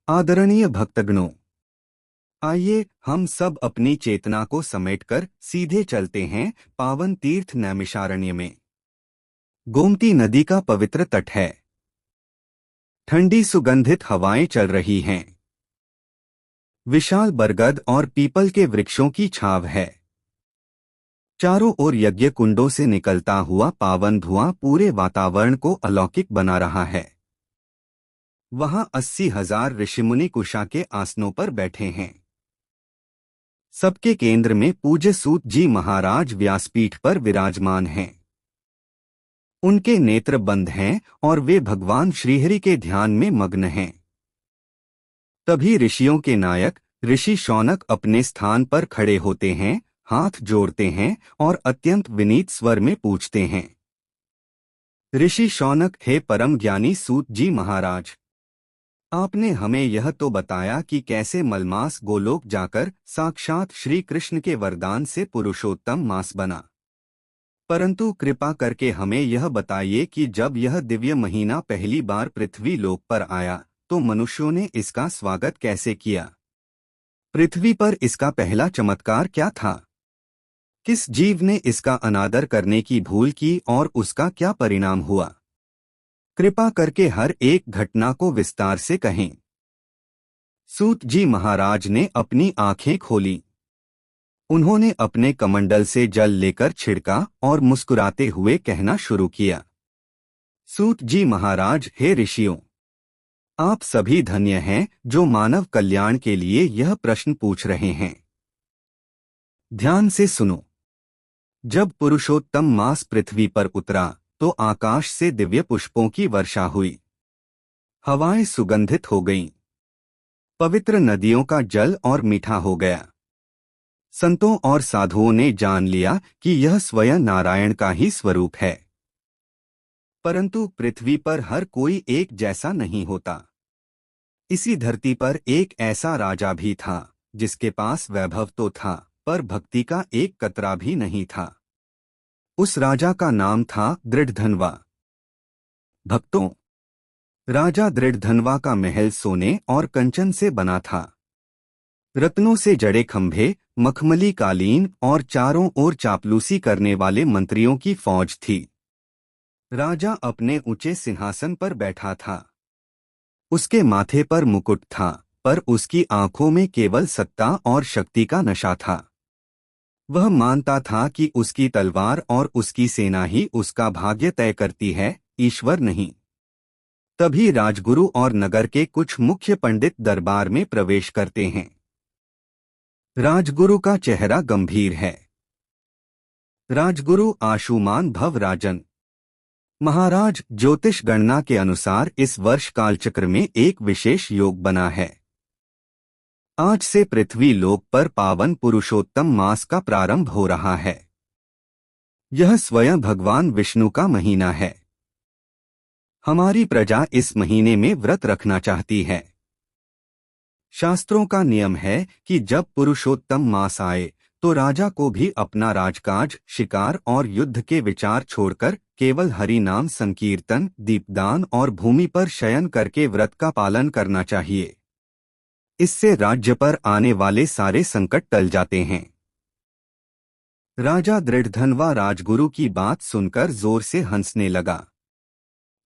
आदरणीय भक्तगणों, आइए हम सब अपनी चेतना को समेटकर सीधे चलते हैं पावन तीर्थ नैमिषारण्य में। गोमती नदी का पवित्र तट है। ठंडी सुगंधित हवाएं चल रही हैं। विशाल बरगद और पीपल के वृक्षों की छाव है। चारों ओर यज्ञ कुंडों से निकलता हुआ पावन धुआं पूरे वातावरण को अलौकिक बना रहा है। वहां 80,000 ऋषिमुनि कुशा के आसनों पर बैठे हैं। सबके केंद्र में पूज्य सूत जी महाराज व्यासपीठ पर विराजमान हैं। उनके नेत्र बंद हैं और वे भगवान श्रीहरि के ध्यान में मग्न हैं। तभी ऋषियों के नायक ऋषि शौनक अपने स्थान पर खड़े होते हैं, हाथ जोड़ते हैं और अत्यंत विनीत स्वर में पूछते हैं। ऋषि शौनक, हे परम ज्ञानी सूत जी महाराज, आपने हमें यह तो बताया कि कैसे मलमास गोलोक जाकर साक्षात श्री कृष्ण के वरदान से पुरुषोत्तम मास बना, परंतु कृपा करके हमें यह बताइए कि जब यह दिव्य महीना पहली बार पृथ्वी लोक पर आया तो मनुष्यों ने इसका स्वागत कैसे किया। पृथ्वी पर इसका पहला चमत्कार क्या था। किस जीव ने इसका अनादर करने की भूल की और उसका क्या परिणाम हुआ। कृपा करके हर एक घटना को विस्तार से कहें। सूत जी महाराज ने अपनी आंखें खोली। उन्होंने अपने कमंडल से जल लेकर छिड़का और मुस्कुराते हुए कहना शुरू किया। सूत जी महाराज, हे ऋषियों, आप सभी धन्य हैं जो मानव कल्याण के लिए यह प्रश्न पूछ रहे हैं। ध्यान से सुनो। जब पुरुषोत्तम मास पृथ्वी पर उतरा तो आकाश से दिव्य पुष्पों की वर्षा हुई। हवाएं सुगंधित हो गईं। पवित्र नदियों का जल और मीठा हो गया। संतों और साधुओं ने जान लिया कि यह स्वयं नारायण का ही स्वरूप है। परंतु पृथ्वी पर हर कोई एक जैसा नहीं होता। इसी धरती पर एक ऐसा राजा भी था जिसके पास वैभव तो था पर भक्ति का एक कतरा भी नहीं था। उस राजा का नाम था दृढ़धनवा। भक्तों, राजा दृढ़धनवा का महल सोने और कंचन से बना था। रत्नों से जड़े खंभे, मखमली कालीन और चारों ओर चापलूसी करने वाले मंत्रियों की फौज थी। राजा अपने ऊंचे सिंहासन पर बैठा था। उसके माथे पर मुकुट था, पर उसकी आंखों में केवल सत्ता और शक्ति का नशा था। वह मानता था कि उसकी तलवार और उसकी सेना ही उसका भाग्य तय करती है, ईश्वर नहीं। तभी राजगुरु और नगर के कुछ मुख्य पंडित दरबार में प्रवेश करते हैं। राजगुरु का चेहरा गंभीर है। राजगुरु आशुमान भव राजन। महाराज, ज्योतिष गणना के अनुसार इस वर्ष कालचक्र में एक विशेष योग बना है। आज से पृथ्वी लोक पर पावन पुरुषोत्तम मास का प्रारंभ हो रहा है। यह स्वयं भगवान विष्णु का महीना है। हमारी प्रजा इस महीने में व्रत रखना चाहती है। शास्त्रों का नियम है कि जब पुरुषोत्तम मास आए तो राजा को भी अपना राजकाज, शिकार और युद्ध के विचार छोड़कर केवल हरि नाम संकीर्तन, दीपदान और भूमि पर शयन करके व्रत का पालन करना चाहिए। इससे राज्य पर आने वाले सारे संकट टल जाते हैं। राजा दृढ़धनवा राजगुरु की बात सुनकर जोर से हंसने लगा।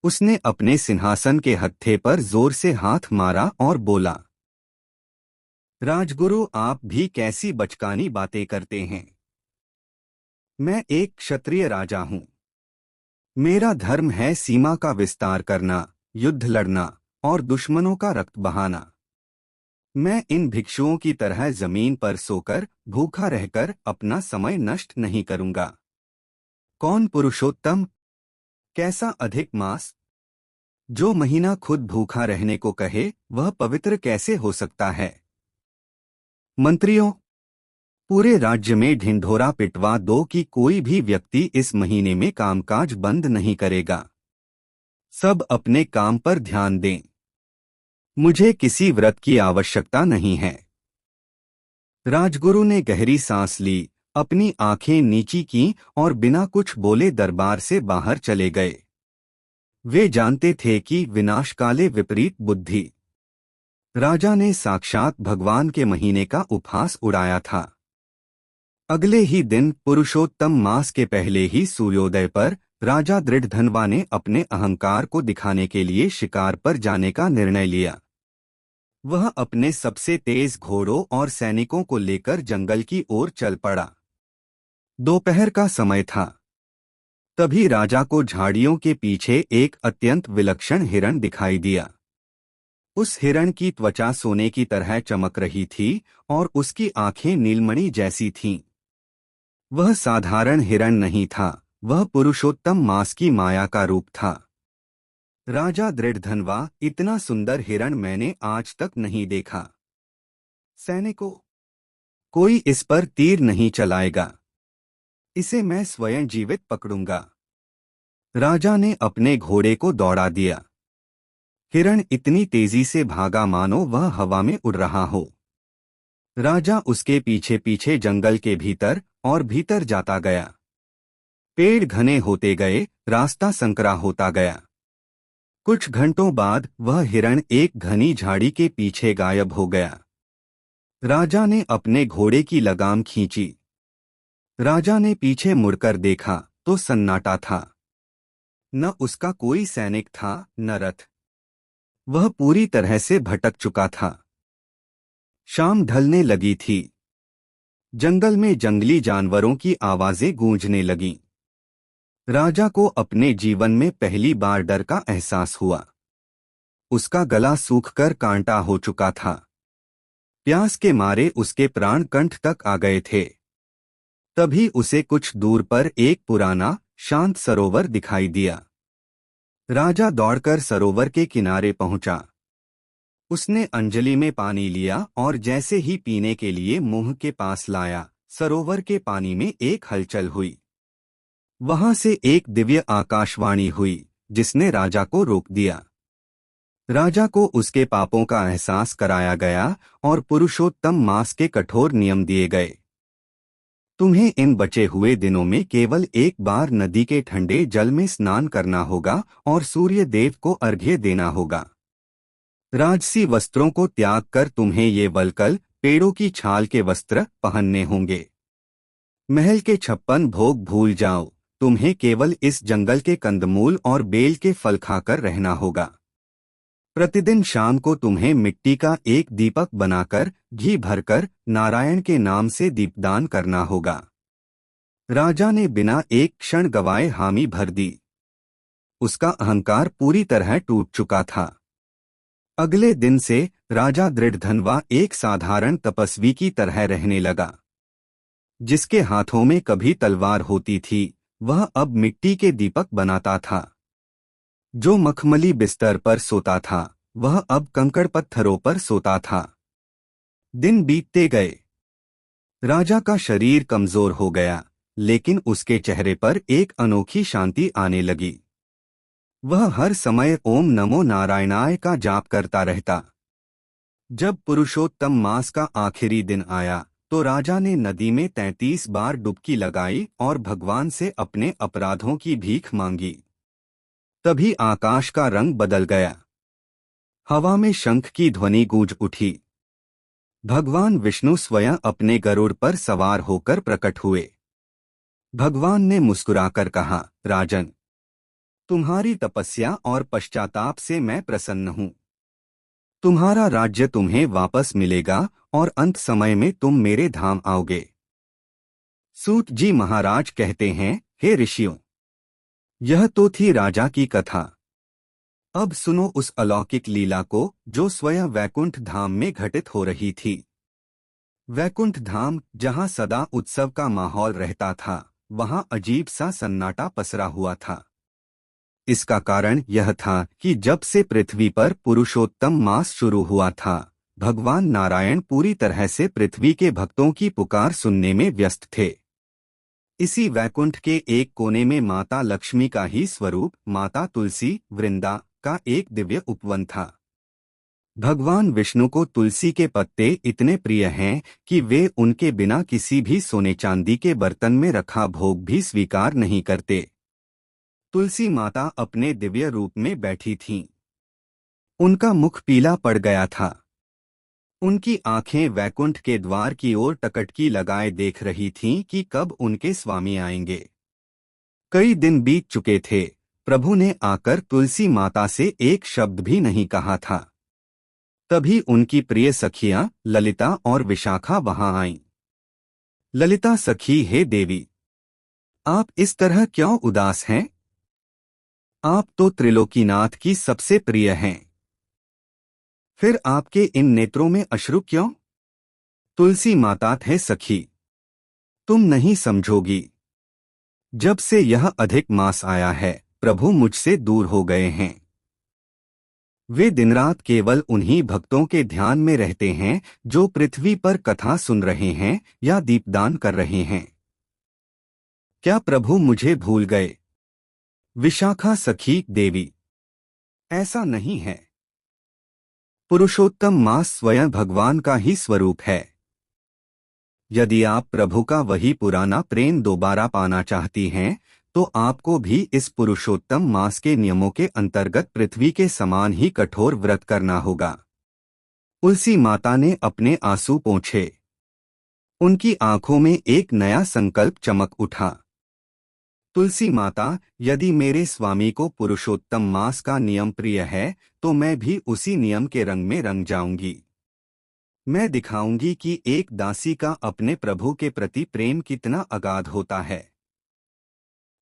उसने अपने सिंहासन के हत्थे पर जोर से हाथ मारा और बोला, राजगुरु, आप भी कैसी बचकानी बातें करते हैं। मैं एक क्षत्रिय राजा हूं। मेरा धर्म है सीमा का विस्तार करना, युद्ध लड़ना और दुश्मनों का रक्त बहाना। मैं इन भिक्षुओं की तरह जमीन पर सोकर भूखा रहकर अपना समय नष्ट नहीं करूंगा। कौन पुरुषोत्तम? कैसा अधिक मास? जो महीना खुद भूखा रहने को कहे वह पवित्र कैसे हो सकता है। मंत्रियों, पूरे राज्य में ढिंढोरा पिटवा दो कि कोई भी व्यक्ति इस महीने में कामकाज बंद नहीं करेगा। सब अपने काम पर ध्यान दें। मुझे किसी व्रत की आवश्यकता नहीं है। राजगुरु ने गहरी सांस ली, अपनी आंखें नीची की और बिना कुछ बोले दरबार से बाहर चले गए। वे जानते थे कि विनाशकाले विपरीत बुद्धि। राजा ने साक्षात भगवान के महीने का उपहास उड़ाया था। अगले ही दिन पुरुषोत्तम मास के पहले ही सूर्योदय पर राजा दृढ़धनवा ने अपने अहंकार को दिखाने के लिए शिकार पर जाने का निर्णय लिया। वह अपने सबसे तेज घोड़ों और सैनिकों को लेकर जंगल की ओर चल पड़ा। दोपहर का समय था। तभी राजा को झाड़ियों के पीछे एक अत्यंत विलक्षण हिरण दिखाई दिया। उस हिरण की त्वचा सोने की तरह चमक रही थी और उसकी आंखें नीलमणि जैसी थीं। वह साधारण हिरण नहीं था, वह पुरुषोत्तम मास की माया का रूप था। राजा दृढ़धनवा, इतना सुंदर हिरण मैंने आज तक नहीं देखा। सैनिकों, कोई इस पर तीर नहीं चलाएगा, इसे मैं स्वयं जीवित पकड़ूंगा। राजा ने अपने घोड़े को दौड़ा दिया। हिरण इतनी तेजी से भागा मानो वह हवा में उड़ रहा हो। राजा उसके पीछे पीछे जंगल के भीतर और भीतर जाता गया। पेड़ घने होते गए, रास्ता संकरा होता गया। कुछ घंटों बाद वह हिरण एक घनी झाड़ी के पीछे गायब हो गया। राजा ने अपने घोड़े की लगाम खींची। राजा ने पीछे मुड़कर देखा तो सन्नाटा था। न उसका कोई सैनिक था, न रथ। वह पूरी तरह से भटक चुका था। शाम ढलने लगी थी। जंगल में जंगली जानवरों की आवाजें गूंजने लगीं। राजा को अपने जीवन में पहली बार डर का एहसास हुआ। उसका गला सूखकर कांटा हो चुका था। प्यास के मारे उसके प्राण कंठ तक आ गए थे। तभी उसे कुछ दूर पर एक पुराना, शांत सरोवर दिखाई दिया। राजा दौड़कर सरोवर के किनारे पहुंचा। उसने अंजलि में पानी लिया और जैसे ही पीने के लिए मुंह के पास लाया, सरोवर के पानी में एक हलचल हुई। वहां से एक दिव्य आकाशवाणी हुई, जिसने राजा को रोक दिया। राजा को उसके पापों का एहसास कराया गया और पुरुषोत्तम मास के कठोर नियम दिए गए। तुम्हें इन बचे हुए दिनों में केवल एक बार नदी के ठंडे जल में स्नान करना होगा और सूर्य देव को अर्घ्य देना होगा। राजसी वस्त्रों को त्याग कर तुम्हें ये वलकल, पेड़ों की छाल के वस्त्र पहनने होंगे। महल के 56 भोग भूल जाओ, तुम्हें केवल इस जंगल के कंदमूल और बेल के फल खाकर रहना होगा। प्रतिदिन शाम को तुम्हें मिट्टी का एक दीपक बनाकर घी भरकर नारायण के नाम से दीपदान करना होगा। राजा ने बिना एक क्षण गवाए हामी भर दी। उसका अहंकार पूरी तरह टूट चुका था। अगले दिन से राजा दृढ़धनवा एक साधारण तपस्वी की तरह रहने लगा। जिसके हाथों में कभी तलवार होती थी, वह अब मिट्टी के दीपक बनाता था। जो मखमली बिस्तर पर सोता था, वह अब कंकड़ पत्थरों पर सोता था। दिन बीतते गए। राजा का शरीर कमजोर हो गया, लेकिन उसके चेहरे पर एक अनोखी शांति आने लगी। वह हर समय ओम नमो नारायणाय का जाप करता रहता। जब पुरुषोत्तम मास का आखिरी दिन आया, तो राजा ने नदी में 33 बार डुबकी लगाई और भगवान से अपने अपराधों की भीख मांगी। तभी आकाश का रंग बदल गया। हवा में शंख की ध्वनि गूंज उठी। भगवान विष्णु स्वयं अपने गरुड़ पर सवार होकर प्रकट हुए। भगवान ने मुस्कुराकर कहा, राजन, तुम्हारी तपस्या और पश्चाताप से मैं प्रसन्न हूं। तुम्हारा राज्य तुम्हें वापस मिलेगा और अंत समय में तुम मेरे धाम आओगे। सूत जी महाराज कहते हैं, हे ऋषियों, यह तो थी राजा की कथा। अब सुनो उस अलौकिक लीला को जो स्वयं वैकुंठ धाम में घटित हो रही थी। वैकुंठ धाम, जहां सदा उत्सव का माहौल रहता था, वहां अजीब सा सन्नाटा पसरा हुआ था। इसका कारण यह था कि जब से पृथ्वी पर पुरुषोत्तम मास शुरू हुआ था, भगवान नारायण पूरी तरह से पृथ्वी के भक्तों की पुकार सुनने में व्यस्त थे। इसी वैकुंठ के एक कोने में माता लक्ष्मी का ही स्वरूप, माता तुलसी वृंदा का एक दिव्य उपवन था। भगवान विष्णु को तुलसी के पत्ते इतने प्रिय हैं कि वे उनके बिना किसी भी सोने चांदी के बर्तन में रखा भोग भी स्वीकार नहीं करते। तुलसी माता अपने दिव्य रूप में बैठी थीं। उनका मुख पीला पड़ गया था। उनकी आंखें वैकुंठ के द्वार की ओर टकटकी लगाए देख रही थीं कि कब उनके स्वामी आएंगे। कई दिन बीत चुके थे, प्रभु ने आकर तुलसी माता से एक शब्द भी नहीं कहा था। तभी उनकी प्रिय सखियां ललिता और विशाखा वहां आईं। ललिता सखी, हे देवी, आप इस तरह क्यों उदास हैं? आप तो त्रिलोकीनाथ की सबसे प्रिय हैं। फिर आपके इन नेत्रों में अश्रु क्यों? तुलसी माता, थे सखी, तुम नहीं समझोगी। जब से यह अधिक मास आया है, प्रभु मुझसे दूर हो गए हैं। वे दिन रात केवल उन्हीं भक्तों के ध्यान में रहते हैं जो पृथ्वी पर कथा सुन रहे हैं या दीपदान कर रहे हैं। क्या प्रभु मुझे भूल गए? विशाखा सखी, देवी, ऐसा नहीं है। पुरुषोत्तम मास स्वयं भगवान का ही स्वरूप है। यदि आप प्रभु का वही पुराना प्रेम दोबारा पाना चाहती हैं, तो आपको भी इस पुरुषोत्तम मास के नियमों के अंतर्गत पृथ्वी के समान ही कठोर व्रत करना होगा। तुलसी माता ने अपने आंसू पोंछे। उनकी आंखों में एक नया संकल्प चमक उठा। तुलसी माता, यदि मेरे स्वामी को पुरुषोत्तम मास का नियम प्रिय है, तो मैं भी उसी नियम के रंग में रंग जाऊंगी। मैं दिखाऊंगी कि एक दासी का अपने प्रभु के प्रति प्रेम कितना अगाध होता है।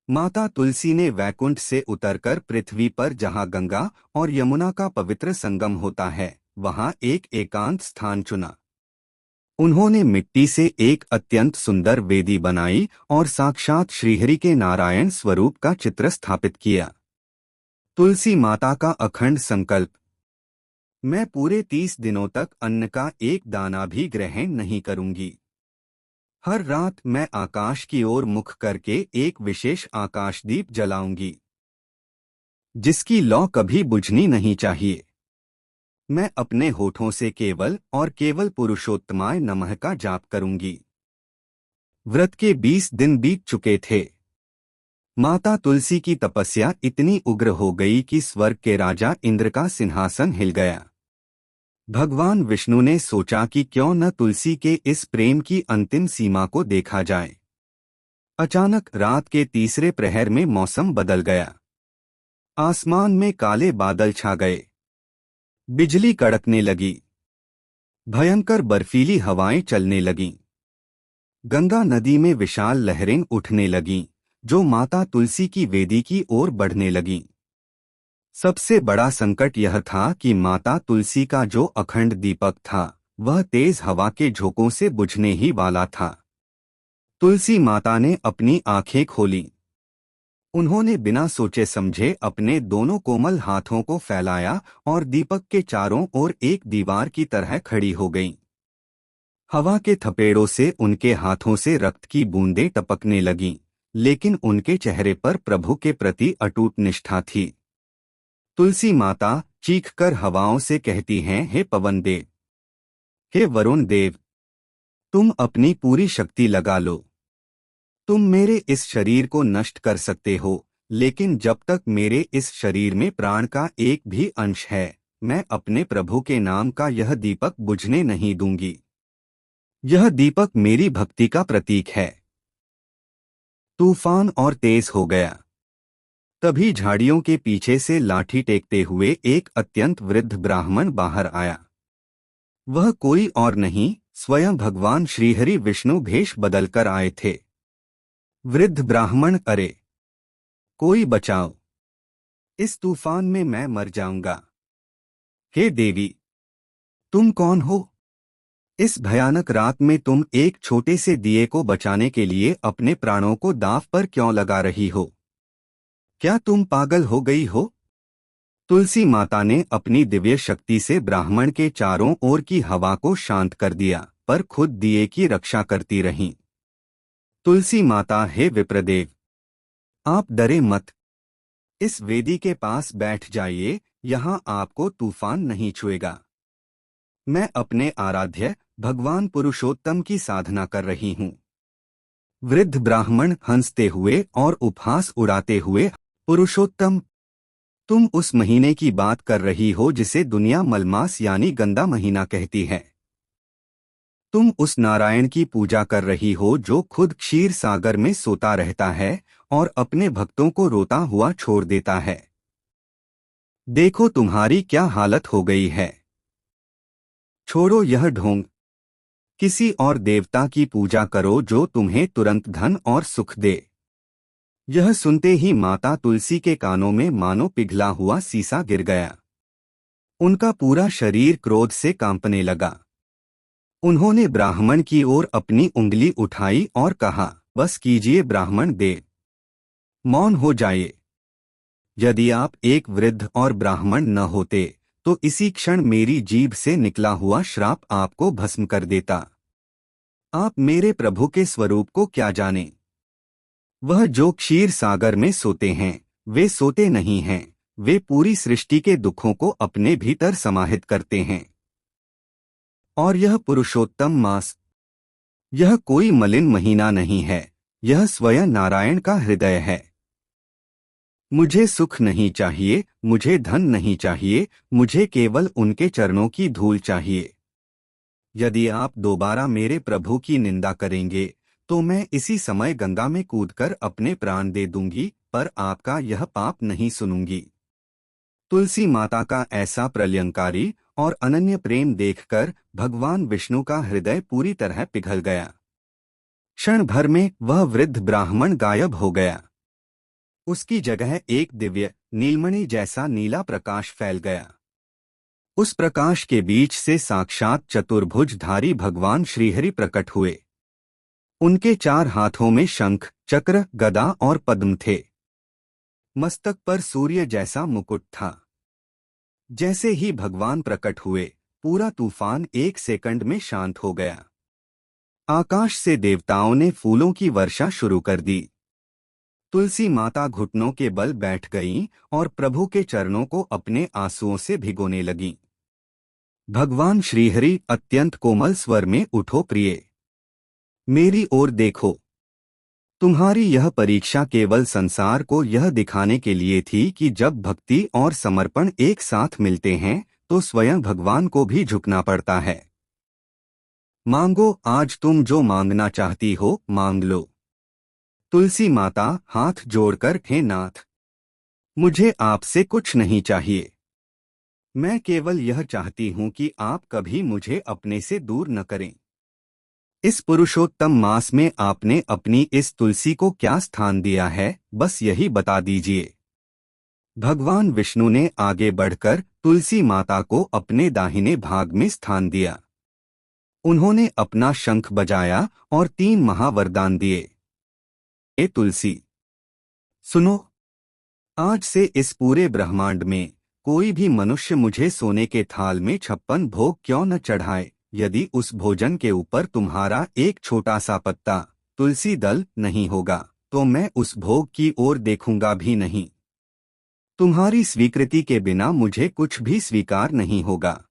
माता तुलसी ने वैकुंठ से उतरकर पृथ्वी पर जहां गंगा और यमुना का पवित्र संगम होता है, वहां एक एकांत स्थान चुना। उन्होंने मिट्टी से एक अत्यंत सुंदर वेदी बनाई और साक्षात श्रीहरि के नारायण स्वरूप का चित्र स्थापित किया। तुलसी माता का अखंड संकल्प, मैं पूरे 30 दिनों तक अन्न का एक दाना भी ग्रहण नहीं करूंगी। हर रात मैं आकाश की ओर मुख करके एक विशेष आकाशदीप जलाऊंगी, जिसकी लौ कभी बुझनी नहीं चाहिए। मैं अपने होठों से केवल और केवल पुरुषोत्तमाय नमः का जाप करूंगी। व्रत के 20 दिन बीत चुके थे। माता तुलसी की तपस्या इतनी उग्र हो गई कि स्वर्ग के राजा इंद्र का सिंहासन हिल गया। भगवान विष्णु ने सोचा कि क्यों न तुलसी के इस प्रेम की अंतिम सीमा को देखा जाए। अचानक रात के तीसरे प्रहर में मौसम बदल गया। आसमान में काले बादल छा गए। बिजली कड़कने लगी। भयंकर बर्फीली हवाएं चलने लगीं। गंगा नदी में विशाल लहरें उठने लगीं, जो माता तुलसी की वेदी की ओर बढ़ने लगीं। सबसे बड़ा संकट यह था कि माता तुलसी का जो अखंड दीपक था, वह तेज हवा के झोंकों से बुझने ही वाला था। तुलसी माता ने अपनी आंखें खोलीं। उन्होंने बिना सोचे समझे अपने दोनों कोमल हाथों को फैलाया और दीपक के चारों ओर एक दीवार की तरह खड़ी हो गईं। हवा के थपेड़ों से उनके हाथों से रक्त की बूंदें टपकने लगीं, लेकिन उनके चेहरे पर प्रभु के प्रति अटूट निष्ठा थी। तुलसी माता चीखकर हवाओं से कहती हैं, हे पवन देव, हे वरुण देव, तुम अपनी पूरी शक्ति लगा लो। तुम मेरे इस शरीर को नष्ट कर सकते हो, लेकिन जब तक मेरे इस शरीर में प्राण का एक भी अंश है, मैं अपने प्रभु के नाम का यह दीपक बुझने नहीं दूंगी। यह दीपक मेरी भक्ति का प्रतीक है। तूफान और तेज हो गया। तभी झाड़ियों के पीछे से लाठी टेकते हुए एक अत्यंत वृद्ध ब्राह्मण बाहर आया। वह कोई और नहीं, स्वयं भगवान श्रीहरि विष्णु भेष बदलकर आए थे। वृद्ध ब्राह्मण, अरे कोई बचाओ, इस तूफान में मैं मर जाऊंगा। हे देवी, तुम कौन हो? इस भयानक रात में तुम एक छोटे से दिए को बचाने के लिए अपने प्राणों को दांव पर क्यों लगा रही हो? क्या तुम पागल हो गई हो? तुलसी माता ने अपनी दिव्य शक्ति से ब्राह्मण के चारों ओर की हवा को शांत कर दिया, पर खुद दिए की रक्षा करती रहीं। तुलसी माता, हे विप्रदेव, आप डरे मत। इस वेदी के पास बैठ जाइए, यहां आपको तूफान नहीं छुएगा। मैं अपने आराध्य भगवान पुरुषोत्तम की साधना कर रही हूं। वृद्ध ब्राह्मण हंसते हुए और उपहास उड़ाते हुए, पुरुषोत्तम, तुम उस महीने की बात कर रही हो जिसे दुनिया मलमास यानी गंदा महीना कहती है। तुम उस नारायण की पूजा कर रही हो जो खुद क्षीर सागर में सोता रहता है और अपने भक्तों को रोता हुआ छोड़ देता है। देखो तुम्हारी क्या हालत हो गई है। छोड़ो यह ढोंग। किसी और देवता की पूजा करो जो तुम्हें तुरंत धन और सुख दे। यह सुनते ही माता तुलसी के कानों में मानो पिघला हुआ सीसा गिर गया। उनका पूरा शरीर क्रोध से कांपने लगा। उन्होंने ब्राह्मण की ओर अपनी उंगली उठाई और कहा, बस कीजिए ब्राह्मण देव, मौन हो जाइए। यदि आप एक वृद्ध और ब्राह्मण न होते तो इसी क्षण मेरी जीभ से निकला हुआ श्राप आपको भस्म कर देता। आप मेरे प्रभु के स्वरूप को क्या जाने। वह जो क्षीर सागर में सोते हैं वे सोते नहीं हैं, वे पूरी सृष्टि के दुखों को अपने भीतर समाहित करते हैं। और यह पुरुषोत्तम मास, यह कोई मलिन महीना नहीं है, यह स्वयं नारायण का हृदय है। मुझे सुख नहीं चाहिए, मुझे धन नहीं चाहिए, मुझे केवल उनके चरणों की धूल चाहिए। यदि आप दोबारा मेरे प्रभु की निंदा करेंगे तो मैं इसी समय गंगा में कूदकर अपने प्राण दे दूंगी, पर आपका यह पाप नहीं सुनूंगी। तुलसी माता का ऐसा प्रलयंकारी और अनन्य प्रेम देखकर भगवान विष्णु का हृदय पूरी तरह पिघल गया। क्षण भर में वह वृद्ध ब्राह्मण गायब हो गया। उसकी जगह एक दिव्य नीलमणि जैसा नीला प्रकाश फैल गया। उस प्रकाश के बीच से साक्षात चतुर्भुजधारी भगवान श्रीहरि प्रकट हुए। उनके 4 हाथों में शंख, चक्र, गदा और पद्म थे। मस्तक पर सूर्य जैसा मुकुट था। जैसे ही भगवान प्रकट हुए पूरा तूफान 1 सेकंड में शांत हो गया। आकाश से देवताओं ने फूलों की वर्षा शुरू कर दी। तुलसी माता घुटनों के बल बैठ गईं और प्रभु के चरणों को अपने आंसुओं से भिगोने लगीं। भगवान श्रीहरि अत्यंत कोमल स्वर में, उठो प्रिय, मेरी ओर देखो। तुम्हारी यह परीक्षा केवल संसार को यह दिखाने के लिए थी कि जब भक्ति और समर्पण एक साथ मिलते हैं तो स्वयं भगवान को भी झुकना पड़ता है। मांगो, आज तुम जो मांगना चाहती हो मांग लो। तुलसी माता हाथ जोड़कर, हे नाथ, मुझे आपसे कुछ नहीं चाहिए। मैं केवल यह चाहती हूँ कि आप कभी मुझे अपने से दूर न करें। इस पुरुषोत्तम मास में आपने अपनी इस तुलसी को क्या स्थान दिया है, बस यही बता दीजिए। भगवान विष्णु ने आगे बढ़कर तुलसी माता को अपने दाहिने भाग में स्थान दिया। उन्होंने अपना शंख बजाया और 3 महावरदान दिए। ए तुलसी, सुनो, आज से इस पूरे ब्रह्मांड में कोई भी मनुष्य मुझे सोने के थाल में 56 भोग क्यों न चढ़ाए, यदि उस भोजन के ऊपर तुम्हारा एक छोटा सा पत्ता तुलसी दल नहीं होगा तो मैं उस भोग की ओर देखूंगा भी नहीं। तुम्हारी स्वीकृति के बिना मुझे कुछ भी स्वीकार नहीं होगा।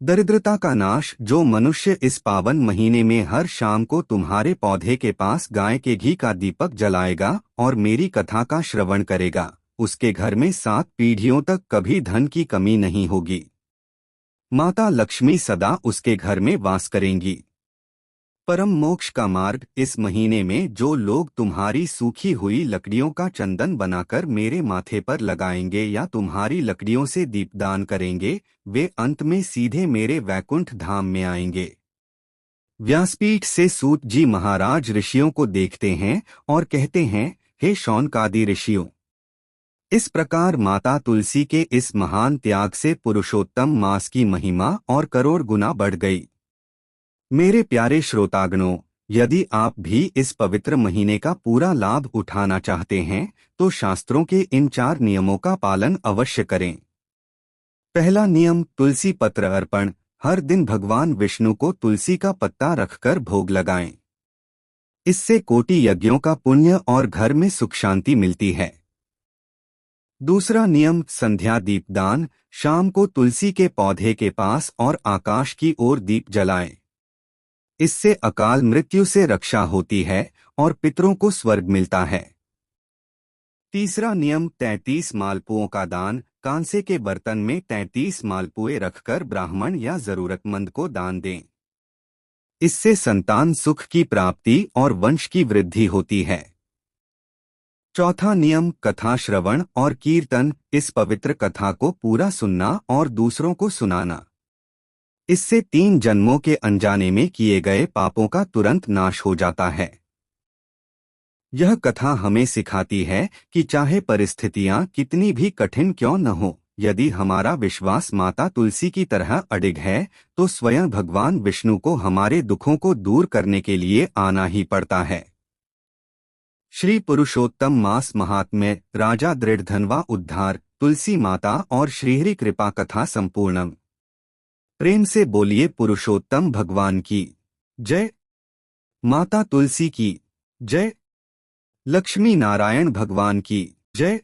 दरिद्रता का नाश, जो मनुष्य इस पावन महीने में हर शाम को तुम्हारे पौधे के पास गाय के घी का दीपक जलाएगा और मेरी कथा का श्रवण करेगा, उसके घर में 7 पीढ़ियों तक कभी धन की कमी नहीं होगी। माता लक्ष्मी सदा उसके घर में वास करेंगी। परम मोक्ष का मार्ग, इस महीने में जो लोग तुम्हारी सूखी हुई लकड़ियों का चंदन बनाकर मेरे माथे पर लगाएंगे या तुम्हारी लकड़ियों से दीपदान करेंगे, वे अंत में सीधे मेरे वैकुंठ धाम में आएंगे। व्यासपीठ से सूत जी महाराज ऋषियों को देखते हैं और कहते हैं, हे शौनकादि ऋषियों, इस प्रकार माता तुलसी के इस महान त्याग से पुरुषोत्तम मास की महिमा और करोड़ गुना बढ़ गई। मेरे प्यारे श्रोतागणों, यदि आप भी इस पवित्र महीने का पूरा लाभ उठाना चाहते हैं तो शास्त्रों के इन 4 नियमों का पालन अवश्य करें। पहला नियम, तुलसी पत्र अर्पण। हर दिन भगवान विष्णु को तुलसी का पत्ता रखकर भोग लगाएं। इससे कोटि यज्ञों का पुण्य और घर में सुख शांति मिलती है। दूसरा नियम, संध्या दीपदान। शाम को तुलसी के पौधे के पास और आकाश की ओर दीप जलाएं। इससे अकाल मृत्यु से रक्षा होती है और पितरों को स्वर्ग मिलता है। तीसरा नियम, 33 मालपुओं का दान। कांसे के बर्तन में 33 मालपुए रखकर ब्राह्मण या जरूरतमंद को दान दें। इससे संतान सुख की प्राप्ति और वंश की वृद्धि होती है। चौथा नियम कथा श्रवण और कीर्तन। इस पवित्र कथा को पूरा सुनना और दूसरों को सुनाना। इससे 3 जन्मों के अनजाने में किए गए पापों का तुरंत नाश हो जाता है। यह कथा हमें सिखाती है कि चाहे परिस्थितियां कितनी भी कठिन क्यों न हो, यदि हमारा विश्वास माता तुलसी की तरह अडिग है तो स्वयं भगवान विष्णु को हमारे दुखों को दूर करने के लिए आना ही पड़ता है। श्री पुरुषोत्तम मास महात्म्य राजा दृढ़धनवा उद्धार तुलसी माता और श्रीहरि कृपा कथा संपूर्णम। प्रेम से बोलिए पुरुषोत्तम भगवान की जय, माता तुलसी की जय, लक्ष्मी नारायण भगवान की जय।